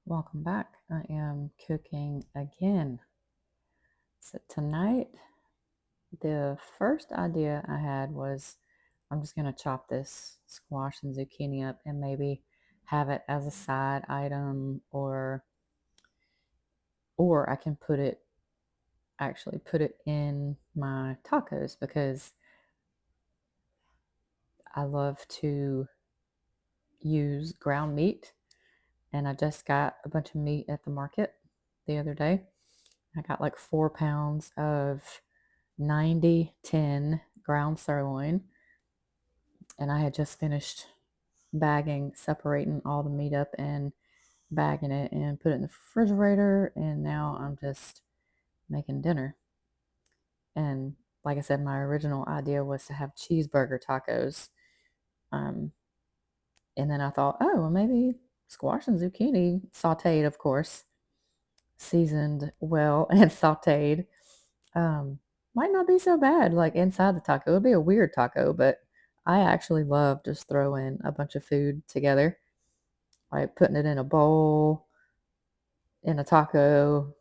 Welcome back. I am cooking again. So tonight, the first idea I had was I'm just going to chop this squash and zucchini up and maybe have it as a side item or I can put it in my tacos because I love to use ground meat, and I just got a bunch of meat at the market the other day. I got like 4 pounds of 90/10 ground sirloin, and I had just finished separating all the meat up and bagging it and put it in the refrigerator, and now I'm just making dinner. And like I said, my original idea was to have cheeseburger tacos. Um, and then I thought, oh, well, maybe squash and zucchini sauteed, of course, seasoned well and sauteed, um, might not be so bad. Like inside the taco, it would be a weird taco, but I actually love just throwing a bunch of food together, like putting it in a bowl, in a taco,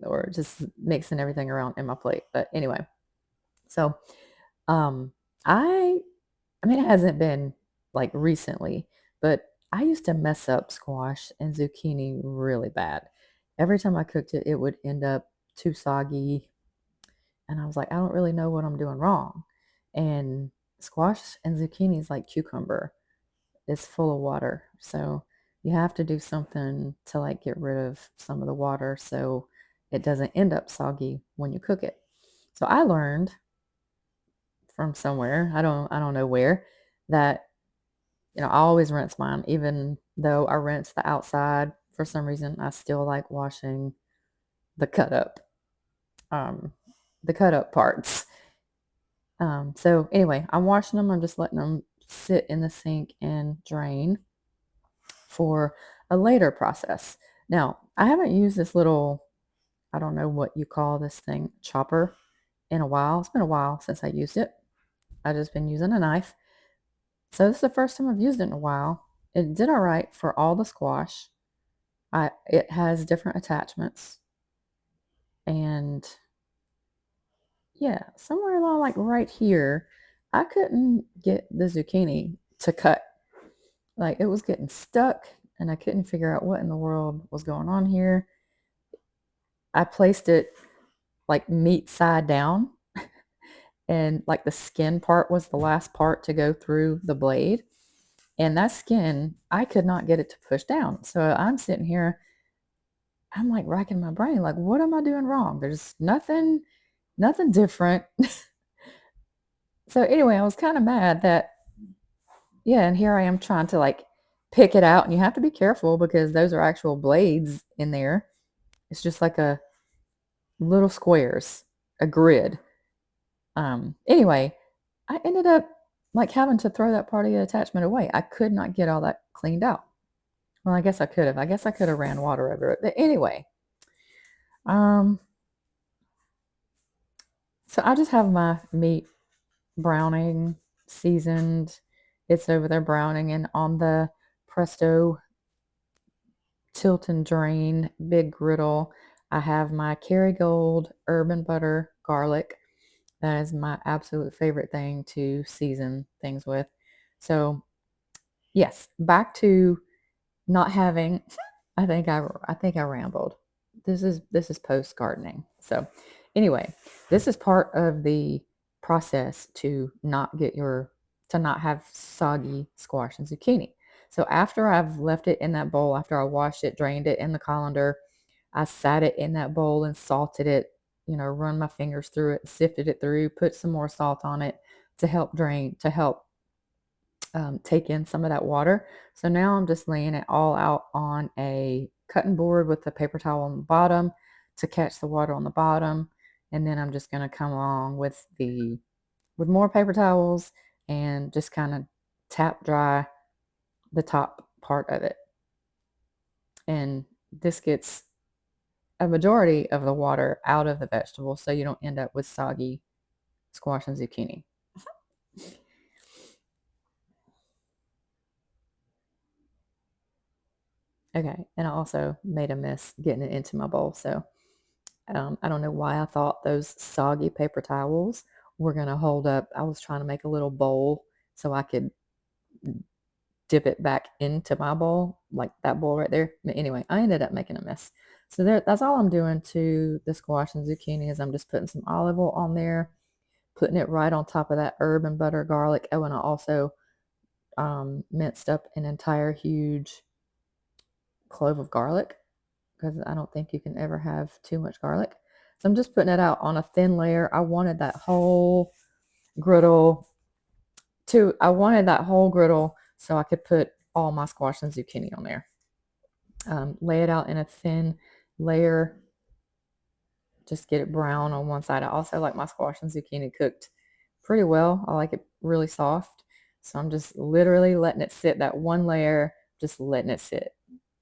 or just mixing everything around in my plate. But anyway, so um, I, I mean, it hasn't been like recently, but I used to mess up squash and zucchini really bad. Every time I cooked it, it would end up too soggy, and I was like, I don't really know what I'm doing wrong. And squash and zucchini is like cucumber. It's full of water. So you have to do something to like get rid of some of the water so it doesn't end up soggy when you cook it. So I learned from somewhere, I don't know where, that I always rinse mine, even though I rinse the outside. For some reason, I still like washing the cut up um the cut up parts. So anyway, I'm washing them. I'm just letting them sit in the sink and drain for a later process. Now, I haven't used this little, I don't know what you call this thing, chopper, in a while. It's been a while since I used it. I've just been using a knife. So this is the first time I've used it in a while. It did all right for all the squash. It has different attachments, and yeah, somewhere along like right here, I couldn't get the zucchini to cut. Like it was getting stuck, and I couldn't figure out what in the world was going on here. I placed it like meat side down, and like the skin part was the last part to go through the blade. And that skin, I could not get it to push down. So I'm sitting here, I'm like racking my brain, like, what am I doing wrong? There's nothing different. So anyway, I was kind of mad that, yeah, and here I am trying to like pick it out, and you have to be careful because those are actual blades in there. It's just like a little squares, a grid. Anyway, I ended up like having to throw that part of the attachment away. I could not get all that cleaned out. Well, I guess I could have. I guess I could have ran water over it. But anyway, um, so I just have my meat browning seasoned. It's over there browning, and on the Presto tilt and drain big griddle, I have my Kerrygold herb and butter garlic. That is my absolute favorite thing to season things with. So, yes, back to not having I think I rambled. This is post gardening. So, anyway, this is part of the process to not have soggy squash and zucchini. So after I've left it in that bowl, after I washed it, drained it in the colander, I sat it in that bowl and salted it, run my fingers through it, sifted it through, put some more salt on it to help drain, to help take in some of that water. So now I'm just laying it all out on a cutting board with the paper towel on the bottom to catch the water on the bottom. And then I'm just going to come along with more paper towels and just kind of tap dry the top part of it. And this gets a majority of the water out of the vegetable so you don't end up with soggy squash and zucchini. Okay, and I also made a mess getting it into my bowl. So I don't know why I thought those soggy paper towels were going to hold up. I was trying to make a little bowl so I could dip it back into my bowl, like that bowl right there. But anyway, I ended up making a mess. So that's all I'm doing to the squash and zucchini is I'm just putting some olive oil on there, putting it right on top of that herb and butter garlic. Oh, and I also minced up an entire huge clove of garlic because I don't think you can ever have too much garlic. So I'm just putting it out on a thin layer. I wanted that whole griddle so I could put all my squash and zucchini on there. Lay it out in a thin layer. Just get it brown on one side. I also like my squash and zucchini cooked pretty well. I like it really soft. So I'm just literally letting it sit, that one layer, just letting it sit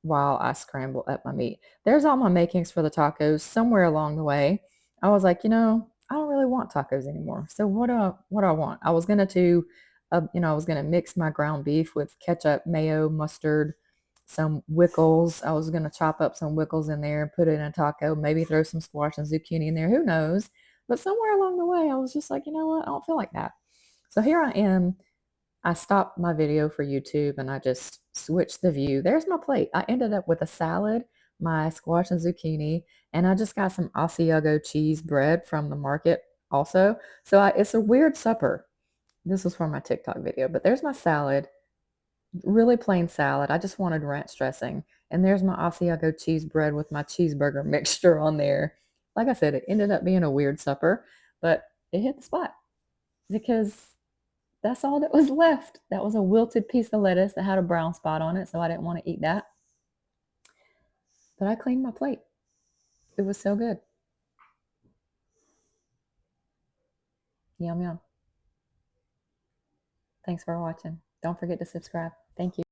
while I scramble up my meat. There's all my makings for the tacos. Somewhere along the way, I was like, I don't really want tacos anymore. So what do I want? I was gonna do, I was gonna mix my ground beef with ketchup, mayo, mustard, some wickles. I was gonna chop up some wickles in there and put it in a taco. Maybe throw some squash and zucchini in there. Who knows? But somewhere along the way, I was just like, you know what? I don't feel like that. So here I am. I stopped my video for YouTube and I just switched the view. There's my plate. I ended up with a salad, my squash and zucchini, and I just got some Asiago cheese bread from the market also. So it's a weird supper. This was for my TikTok video, but there's my salad, really plain salad. I just wanted ranch dressing. And there's my Asiago cheese bread with my cheeseburger mixture on there. Like I said, it ended up being a weird supper, but it hit the spot because that's all that was left. That was a wilted piece of lettuce that had a brown spot on it, so I didn't want to eat that. But I cleaned my plate. It was so good. Yum, yum. Thanks for watching. Don't forget to subscribe. Thank you.